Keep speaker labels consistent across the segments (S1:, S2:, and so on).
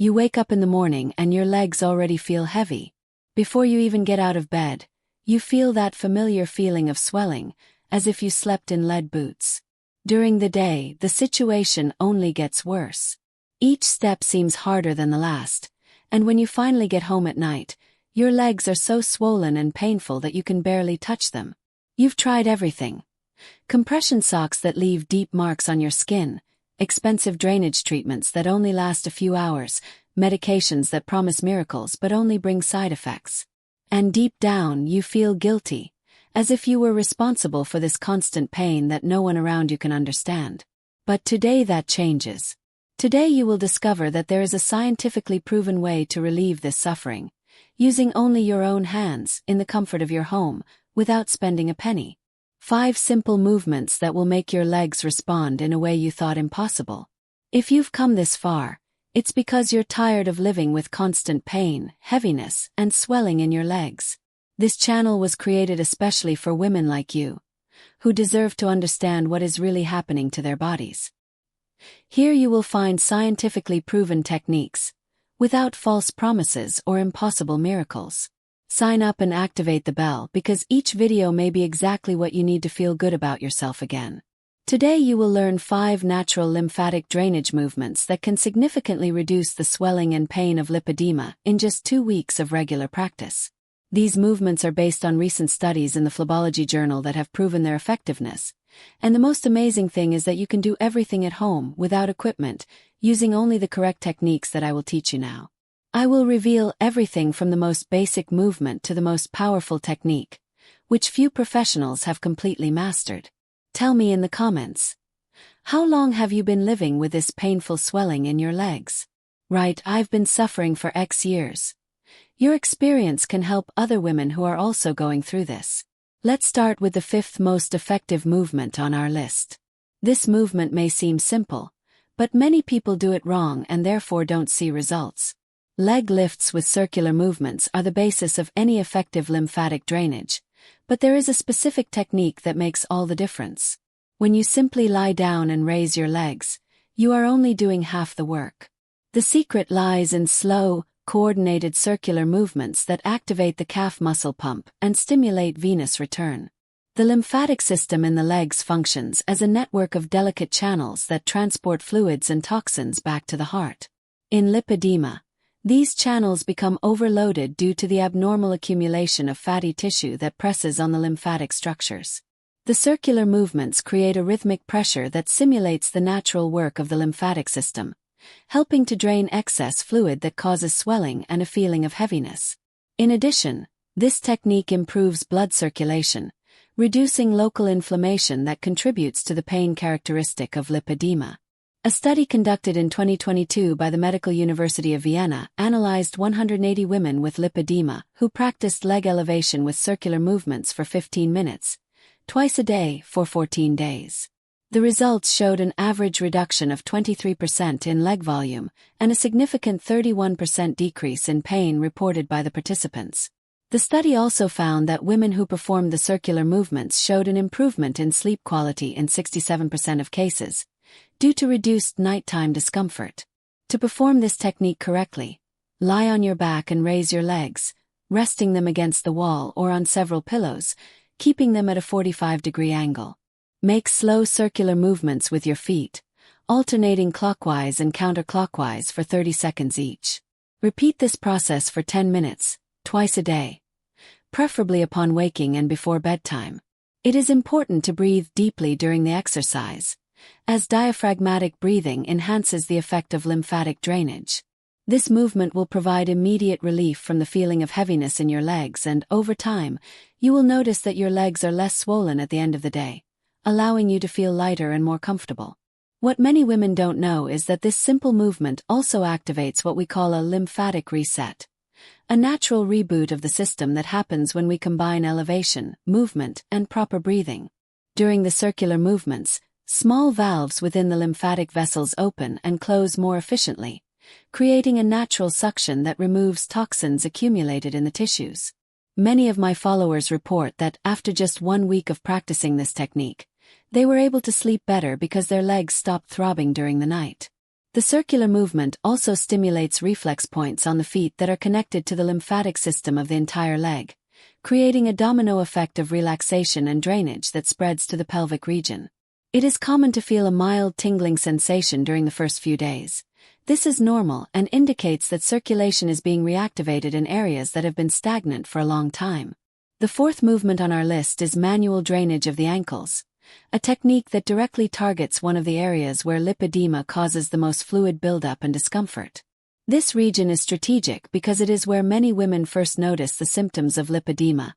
S1: You wake up in the morning and your legs already feel heavy. Before you even get out of bed, you feel that familiar feeling of swelling, as if you slept in lead boots. During the day, the situation only gets worse. Each step seems harder than the last, and when you finally get home at night, your legs are so swollen and painful that you can barely touch them. You've tried everything. Compression socks that leave deep marks on your skin, expensive drainage treatments that only last a few hours, medications that promise miracles but only bring side effects. And deep down, you feel guilty, as if you were responsible for this constant pain that no one around you can understand. But today that changes. Today you will discover that there is a scientifically proven way to relieve this suffering, using only your own hands, in the comfort of your home, without spending a penny. 5 simple movements that will make your legs respond in a way you thought impossible. If you've come this far, it's because you're tired of living with constant pain, heaviness, and swelling in your legs. This channel was created especially for women like you, who deserve to understand what is really happening to their bodies. Here you will find scientifically proven techniques, without false promises or impossible miracles. Sign up and activate the bell because each video may be exactly what you need to feel good about yourself again. Today you will learn 5 natural lymphatic drainage movements that can significantly reduce the swelling and pain of lipedema in just 2 weeks of regular practice. These movements are based on recent studies in the Phlebology journal that have proven their effectiveness. And the most amazing thing is that you can do everything at home without equipment, using only the correct techniques that I will teach you now. I will reveal everything from the most basic movement to the most powerful technique, which few professionals have completely mastered. Tell me in the comments. How long have you been living with this painful swelling in your legs? Right, I've been suffering for X years. Your experience can help other women who are also going through this. Let's start with the 5th most effective movement on our list. This movement may seem simple, but many people do it wrong and therefore don't see results. Leg lifts with circular movements are the basis of any effective lymphatic drainage, but there is a specific technique that makes all the difference. When you simply lie down and raise your legs, you are only doing half the work. The secret lies in slow, coordinated circular movements that activate the calf muscle pump and stimulate venous return. The lymphatic system in the legs functions as a network of delicate channels that transport fluids and toxins back to the heart. In lipedema, these channels become overloaded due to the abnormal accumulation of fatty tissue that presses on the lymphatic structures. The circular movements create a rhythmic pressure that simulates the natural work of the lymphatic system, helping to drain excess fluid that causes swelling and a feeling of heaviness. In addition, this technique improves blood circulation, reducing local inflammation that contributes to the pain characteristic of lipedema. A study conducted in 2022 by the Medical University of Vienna analyzed 180 women with lipedema who practiced leg elevation with circular movements for 15 minutes, twice a day for 14 days. The results showed an average reduction of 23% in leg volume and a significant 31% decrease in pain reported by the participants. The study also found that women who performed the circular movements showed an improvement in sleep quality in 67% of cases, due to reduced nighttime discomfort. To perform this technique correctly, lie on your back and raise your legs, resting them against the wall or on several pillows, keeping them at a 45-degree angle. Make slow circular movements with your feet, alternating clockwise and counterclockwise for 30 seconds each. Repeat this process for 10 minutes, twice a day, preferably upon waking and before bedtime. It is important to breathe deeply during the exercise, as diaphragmatic breathing enhances the effect of lymphatic drainage. This movement will provide immediate relief from the feeling of heaviness in your legs, and over time, you will notice that your legs are less swollen at the end of the day, allowing you to feel lighter and more comfortable. What many women don't know is that this simple movement also activates what we call a lymphatic reset, a natural reboot of the system that happens when we combine elevation, movement, and proper breathing. During the circular movements, small valves within the lymphatic vessels open and close more efficiently, creating a natural suction that removes toxins accumulated in the tissues. Many of my followers report that after just 1 week of practicing this technique, they were able to sleep better because their legs stopped throbbing during the night. The circular movement also stimulates reflex points on the feet that are connected to the lymphatic system of the entire leg, creating a domino effect of relaxation and drainage that spreads to the pelvic region. It is common to feel a mild tingling sensation during the first few days. This is normal and indicates that circulation is being reactivated in areas that have been stagnant for a long time. The fourth movement on our list is manual drainage of the ankles, a technique that directly targets one of the areas where lipedema causes the most fluid buildup and discomfort. This region is strategic because it is where many women first notice the symptoms of lipedema,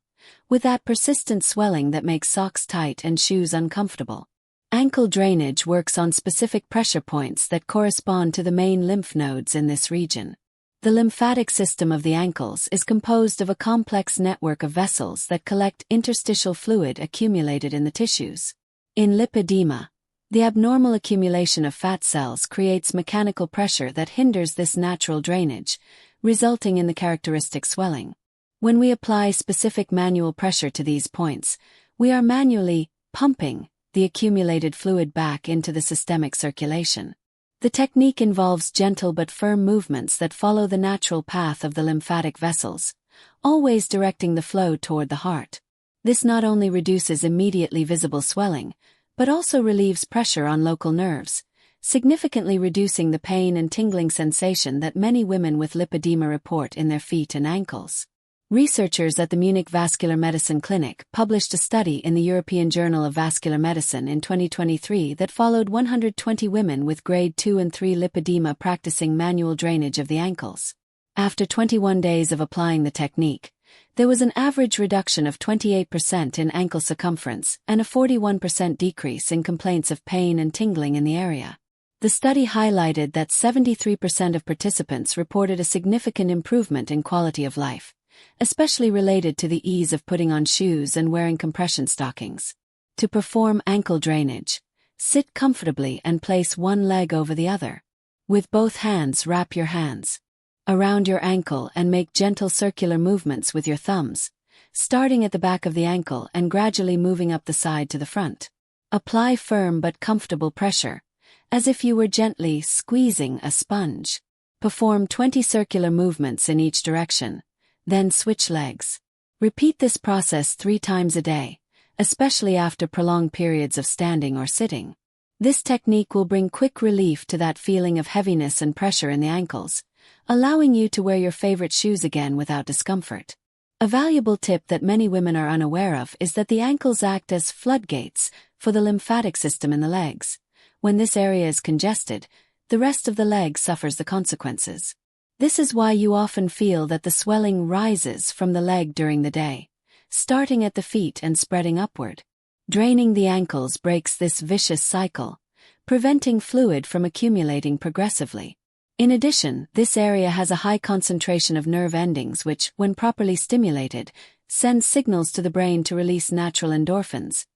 S1: with that persistent swelling that makes socks tight and shoes uncomfortable. Ankle drainage works on specific pressure points that correspond to the main lymph nodes in this region. The lymphatic system of the ankles is composed of a complex network of vessels that collect interstitial fluid accumulated in the tissues. In lipedema, the abnormal accumulation of fat cells creates mechanical pressure that hinders this natural drainage, resulting in the characteristic swelling. When we apply specific manual pressure to these points, we are manually pumping the accumulated fluid back into the systemic circulation. The technique involves gentle but firm movements that follow the natural path of the lymphatic vessels, always directing the flow toward the heart. This not only reduces immediately visible swelling, but also relieves pressure on local nerves, significantly reducing the pain and tingling sensation that many women with lipedema report in their feet and ankles. Researchers at the Munich Vascular Medicine Clinic published a study in the European Journal of Vascular Medicine in 2023 that followed 120 women with grade 2 and 3 lipedema practicing manual drainage of the ankles. After 21 days of applying the technique, there was an average reduction of 28% in ankle circumference and a 41% decrease in complaints of pain and tingling in the area. The study highlighted that 73% of participants reported a significant improvement in quality of life, especially related to the ease of putting on shoes and wearing compression stockings. To perform ankle drainage, sit comfortably and place one leg over the other. With both hands, wrap your hands around your ankle and make gentle circular movements with your thumbs, starting at the back of the ankle and gradually moving up the side to the front. Apply firm but comfortable pressure, as if you were gently squeezing a sponge. Perform 20 circular movements in each direction, then switch legs. Repeat this process 3 times a day, especially after prolonged periods of standing or sitting. This technique will bring quick relief to that feeling of heaviness and pressure in the ankles, allowing you to wear your favorite shoes again without discomfort. A valuable tip that many women are unaware of is that the ankles act as floodgates for the lymphatic system in the legs. When this area is congested, the rest of the leg suffers the consequences. This is why you often feel that the swelling rises from the leg during the day, starting at the feet and spreading upward. Draining the ankles breaks this vicious cycle, preventing fluid from accumulating progressively. In addition, this area has a high concentration of nerve endings which, when properly stimulated, send signals to the brain to release natural endorphins,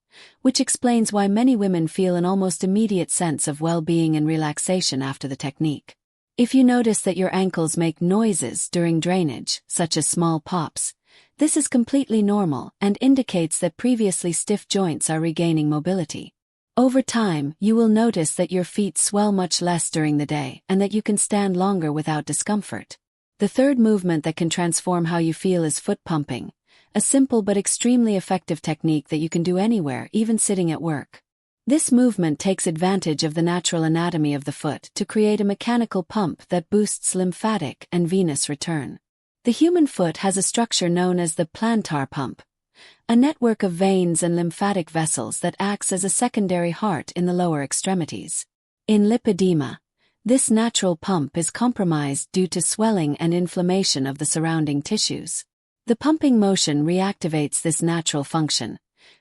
S1: which explains why many women feel an almost immediate sense of well-being and relaxation after the technique. If you notice that your ankles make noises during drainage, such as small pops, this is completely normal and indicates that previously stiff joints are regaining mobility. Over time, you will notice that your feet swell much less during the day and that you can stand longer without discomfort. The third movement that can transform how you feel is foot pumping, a simple but extremely effective technique that you can do anywhere, even sitting at work. This movement takes advantage of the natural anatomy of the foot to create a mechanical pump that boosts lymphatic and venous return. The human foot has a structure known as the plantar pump, a network of veins and lymphatic vessels that acts as a secondary heart in the lower extremities. In lipedema, this natural pump is compromised due to swelling and inflammation of the surrounding tissues. The pumping motion reactivates this natural function,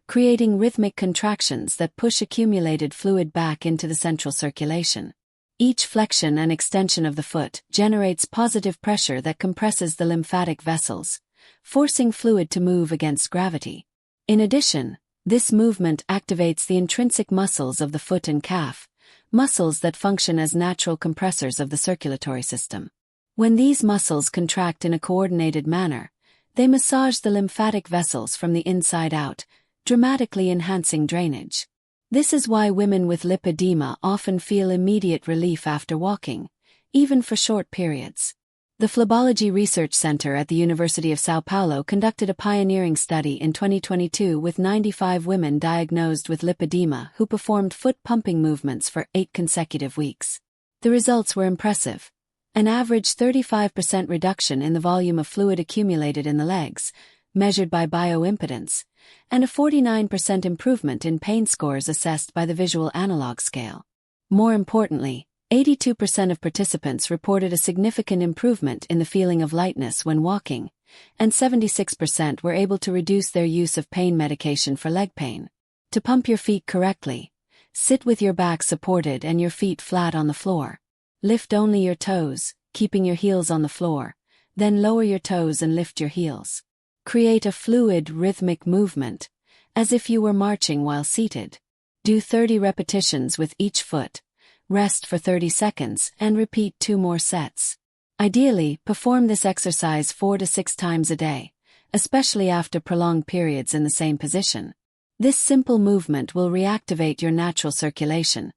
S1: creating rhythmic contractions that push accumulated fluid back into the central circulation. Each flexion and extension of the foot generates positive pressure that compresses the lymphatic vessels, forcing fluid to move against gravity. In addition, this movement activates the intrinsic muscles of the foot and calf, muscles that function as natural compressors of the circulatory system. When these muscles contract in a coordinated manner, they massage the lymphatic vessels from the inside out, dramatically enhancing drainage. This is why women with lipedema often feel immediate relief after walking, even for short periods. The Phlebology Research Center at the University of São Paulo conducted a pioneering study in 2022 with 95 women diagnosed with lipedema who performed foot pumping movements for 8 consecutive weeks. The results were impressive. An average 35% reduction in the volume of fluid accumulated in the legs, measured by bioimpedance, and a 49% improvement in pain scores assessed by the visual analog scale. More importantly, 82% of participants reported a significant improvement in the feeling of lightness when walking, and 76% were able to reduce their use of pain medication for leg pain. To pump your feet correctly, sit with your back supported and your feet flat on the floor. Lift only your toes, keeping your heels on the floor, then lower your toes and lift your heels. Create a fluid, rhythmic movement, as if you were marching while seated. Do 30 repetitions with each foot. Rest for 30 seconds and repeat 2 more sets. Ideally, perform this exercise 4 to 6 times a day, especially after prolonged periods in the same position. This simple movement will reactivate your natural circulation,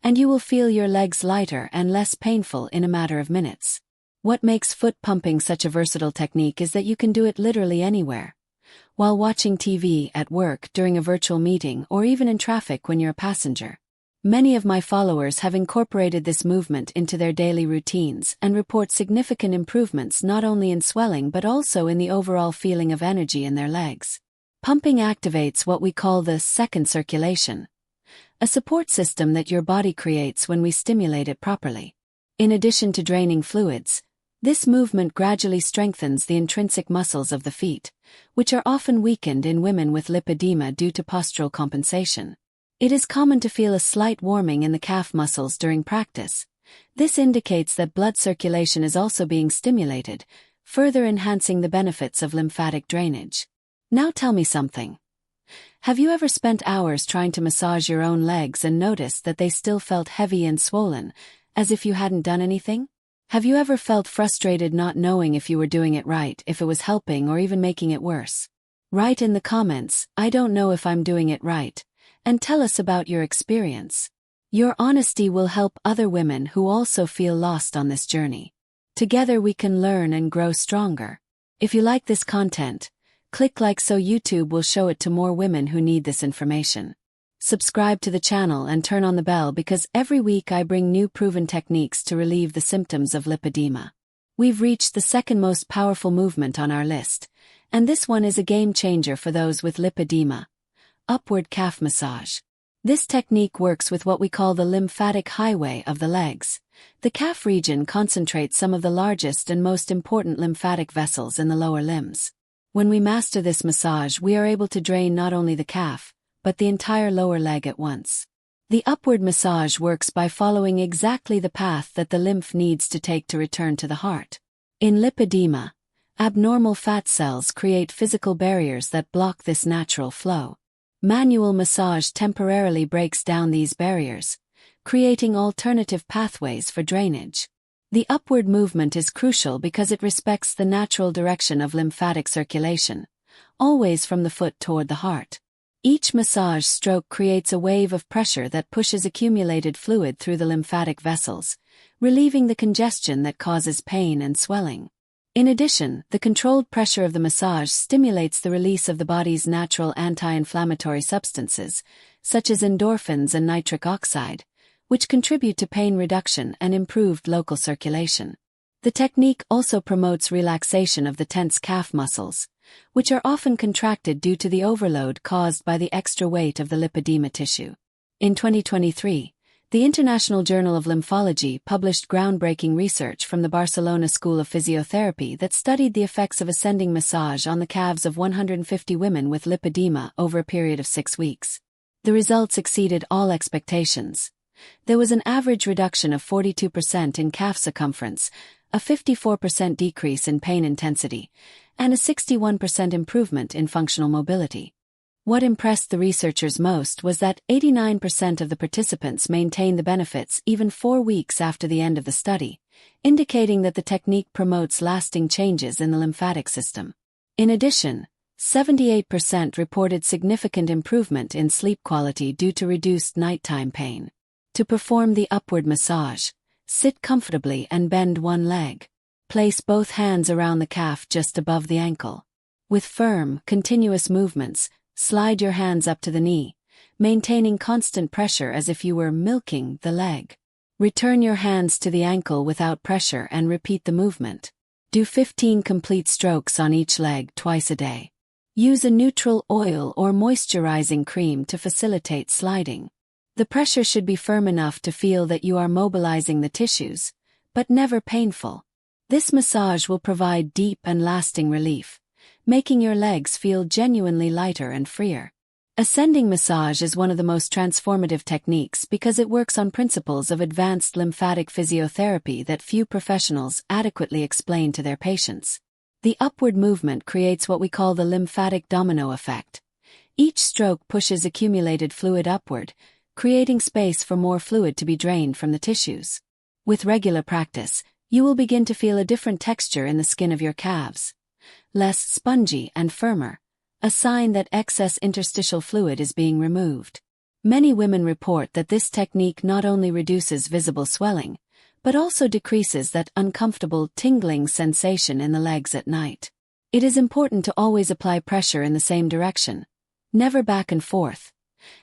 S1: and you will feel your legs lighter and less painful in a matter of minutes. What makes foot pumping such a versatile technique is that you can do it literally anywhere. While watching TV, at work, during a virtual meeting, or even in traffic when you're a passenger. Many of my followers have incorporated this movement into their daily routines and report significant improvements not only in swelling but also in the overall feeling of energy in their legs. Pumping activates what we call the second circulation, a support system that your body creates when we stimulate it properly. In addition to draining fluids, this movement gradually strengthens the intrinsic muscles of the feet, which are often weakened in women with lipedema due to postural compensation. It is common to feel a slight warming in the calf muscles during practice. This indicates that blood circulation is also being stimulated, further enhancing the benefits of lymphatic drainage. Now tell me something. Have you ever spent hours trying to massage your own legs and noticed that they still felt heavy and swollen, as if you hadn't done anything? Have you ever felt frustrated not knowing if you were doing it right, if it was helping or even making it worse? Write in the comments, "I don't know if I'm doing it right," and tell us about your experience. Your honesty will help other women who also feel lost on this journey. Together we can learn and grow stronger. If you like this content, click like so YouTube will show it to more women who need this information. Subscribe to the channel and turn on the bell because every week I bring new proven techniques to relieve the symptoms of lipedema. We've reached the second most powerful movement on our list, and this one is a game changer for those with lipedema. Upward calf massage. This technique works with what we call the lymphatic highway of the legs. The calf region concentrates some of the largest and most important lymphatic vessels in the lower limbs. When we master this massage, we are able to drain not only the calf, but the entire lower leg at once. The upward massage works by following exactly the path that the lymph needs to take to return to the heart. In lipedema, abnormal fat cells create physical barriers that block this natural flow. Manual massage temporarily breaks down these barriers, creating alternative pathways for drainage. The upward movement is crucial because it respects the natural direction of lymphatic circulation, always from the foot toward the heart. Each massage stroke creates a wave of pressure that pushes accumulated fluid through the lymphatic vessels, relieving the congestion that causes pain and swelling. In addition, the controlled pressure of the massage stimulates the release of the body's natural anti-inflammatory substances, such as endorphins and nitric oxide, which contribute to pain reduction and improved local circulation. The technique also promotes relaxation of the tense calf muscles, which are often contracted due to the overload caused by the extra weight of the lipedema tissue. In 2023, the International Journal of Lymphology published groundbreaking research from the Barcelona School of Physiotherapy that studied the effects of ascending massage on the calves of 150 women with lipedema over a period of 6 weeks. The results exceeded all expectations. There was an average reduction of 42% in calf circumference, a 54% decrease in pain intensity, and a 61% improvement in functional mobility. What impressed the researchers most was that 89% of the participants maintained the benefits even 4 weeks after the end of the study, indicating that the technique promotes lasting changes in the lymphatic system. In addition, 78% reported significant improvement in sleep quality due to reduced nighttime pain. To perform the upward massage, sit comfortably and bend one leg. Place both hands around the calf just above the ankle. With firm, continuous movements, slide your hands up to the knee, maintaining constant pressure as if you were milking the leg. Return your hands to the ankle without pressure and repeat the movement. Do 15 complete strokes on each leg twice a day. Use a neutral oil or moisturizing cream to facilitate sliding. The pressure should be firm enough to feel that you are mobilizing the tissues, but never painful. This massage will provide deep and lasting relief, making your legs feel genuinely lighter and freer. Ascending massage is one of the most transformative techniques because it works on principles of advanced lymphatic physiotherapy that few professionals adequately explain to their patients. The upward movement creates what we call the lymphatic domino effect. Each stroke pushes accumulated fluid upward, creating space for more fluid to be drained from the tissues. With regular practice, you will begin to feel a different texture in the skin of your calves. Less spongy and firmer, a sign that excess interstitial fluid is being removed. Many women report that this technique not only reduces visible swelling, but also decreases that uncomfortable tingling sensation in the legs at night. It is important to always apply pressure in the same direction, never back and forth,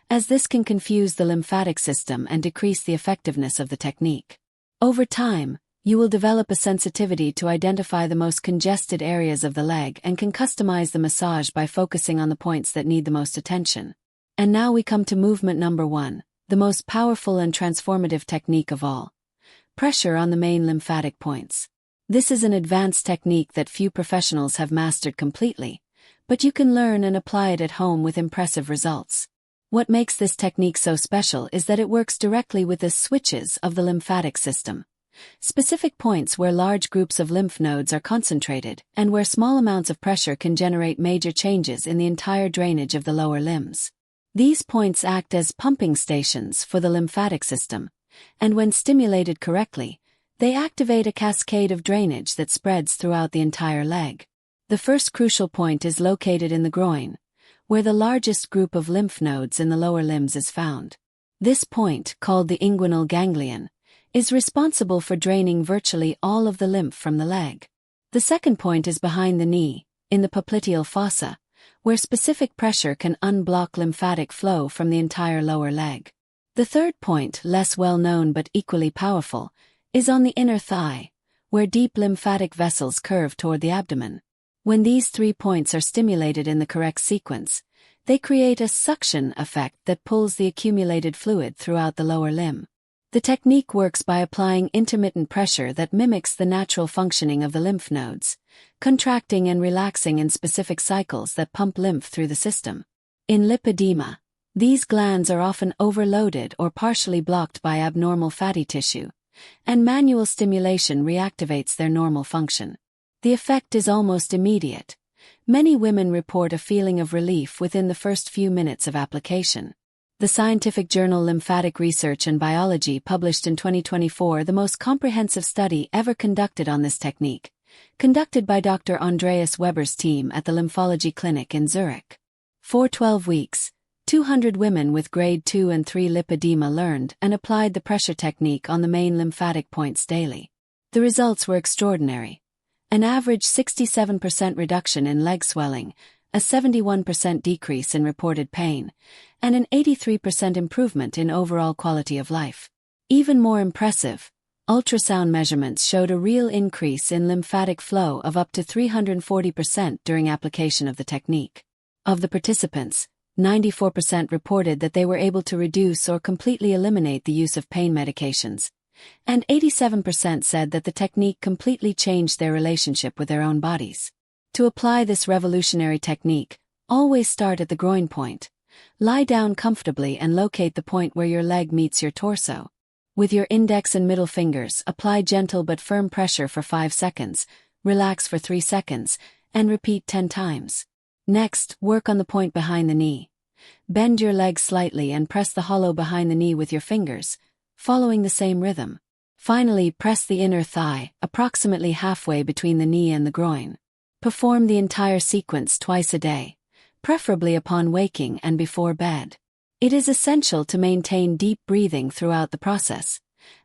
S1: as this can confuse the lymphatic system and decrease the effectiveness of the technique. Over time, you will develop a sensitivity to identify the most congested areas of the leg and can customize the massage by focusing on the points that need the most attention. And now we come to movement number 1, the most powerful and transformative technique of all. Pressure on the main lymphatic points. This is an advanced technique that few professionals have mastered completely, but you can learn and apply it at home with impressive results. What makes this technique so special is that it works directly with the switches of the lymphatic system. Specific points where large groups of lymph nodes are concentrated and where small amounts of pressure can generate major changes in the entire drainage of the lower limbs. These points act as pumping stations for the lymphatic system, and when stimulated correctly, they activate a cascade of drainage that spreads throughout the entire leg. The first crucial point is located in the groin, where the largest group of lymph nodes in the lower limbs is found. This point, called the inguinal ganglion, is responsible for draining virtually all of the lymph from the leg. The second point is behind the knee, in the popliteal fossa, where specific pressure can unblock lymphatic flow from the entire lower leg. The third point, less well known but equally powerful, is on the inner thigh, where deep lymphatic vessels curve toward the abdomen. When these 3 points are stimulated in the correct sequence, they create a suction effect that pulls the accumulated fluid throughout the lower limb. The technique works by applying intermittent pressure that mimics the natural functioning of the lymph nodes, contracting and relaxing in specific cycles that pump lymph through the system. In lipedema, these glands are often overloaded or partially blocked by abnormal fatty tissue, and manual stimulation reactivates their normal function. The effect is almost immediate. Many women report a feeling of relief within the first few minutes of application. The scientific journal Lymphatic Research and Biology published in 2024 the most comprehensive study ever conducted on this technique, conducted by Dr. Andreas Weber's team at the Lymphology Clinic in Zurich. For 12 weeks, 200 women with grade 2 and 3 lipedema learned and applied the pressure technique on the main lymphatic points daily. The results were extraordinary. An average 67% reduction in leg swelling, a 71% decrease in reported pain, and an 83% improvement in overall quality of life. Even more impressive, ultrasound measurements showed a real increase in lymphatic flow of up to 340% during application of the technique. Of the participants, 94% reported that they were able to reduce or completely eliminate the use of pain medications, and 87% said that the technique completely changed their relationship with their own bodies. To apply this revolutionary technique, always start at the groin point. Lie down comfortably and locate the point where your leg meets your torso. With your index and middle fingers, apply gentle but firm pressure for 5 seconds, relax for 3 seconds, and repeat 10 times. Next, work on the point behind the knee. Bend your leg slightly and press the hollow behind the knee with your fingers, following the same rhythm. Finally, press the inner thigh, approximately halfway between the knee and the groin. Perform the entire sequence twice a day, preferably upon waking and before bed. It is essential to maintain deep breathing throughout the process,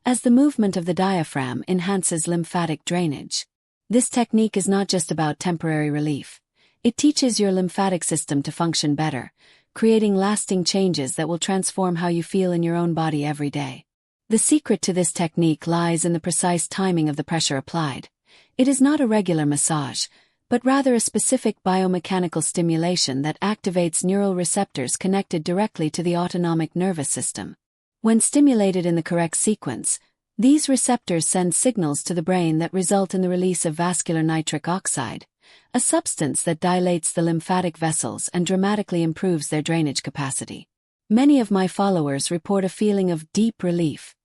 S1: as the movement of the diaphragm enhances lymphatic drainage. This technique is not just about temporary relief. It teaches your lymphatic system to function better, creating lasting changes that will transform how you feel in your own body every day. The secret to this technique lies in the precise timing of the pressure applied. It is not a regular massage, but rather a specific biomechanical stimulation that activates neural receptors connected directly to the autonomic nervous system. When stimulated in the correct sequence, these receptors send signals to the brain that result in the release of vascular nitric oxide, a substance that dilates the lymphatic vessels and dramatically improves their drainage capacity. Many of my followers report a feeling of deep relief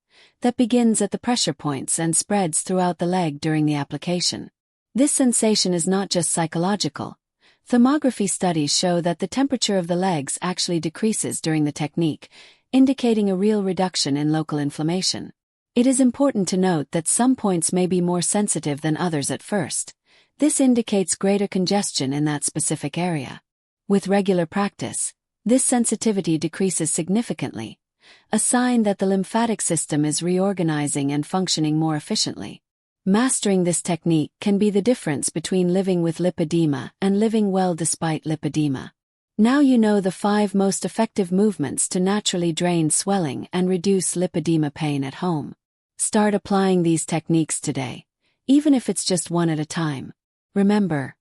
S1: that begins at the pressure points and spreads throughout the leg during the application. This sensation is not just psychological. Thermography studies show that the temperature of the legs actually decreases during the technique, indicating a real reduction in local inflammation. It is important to note that some points may be more sensitive than others at first. This indicates greater congestion in that specific area. With regular practice, this sensitivity decreases significantly, a sign that the lymphatic system is reorganizing and functioning more efficiently. Mastering this technique can be the difference between living with lipedema and living well despite lipedema. Now you know the 5 most effective movements to naturally drain swelling and reduce lipedema pain at home. Start applying these techniques today, even if it's just one at a time. Remember,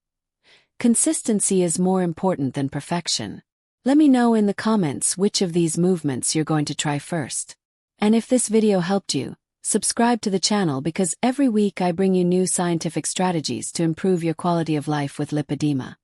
S1: consistency is more important than perfection. Let me know in the comments which of these movements you're going to try first. And if this video helped you, subscribe to the channel because every week I bring you new scientific strategies to improve your quality of life with lipedema.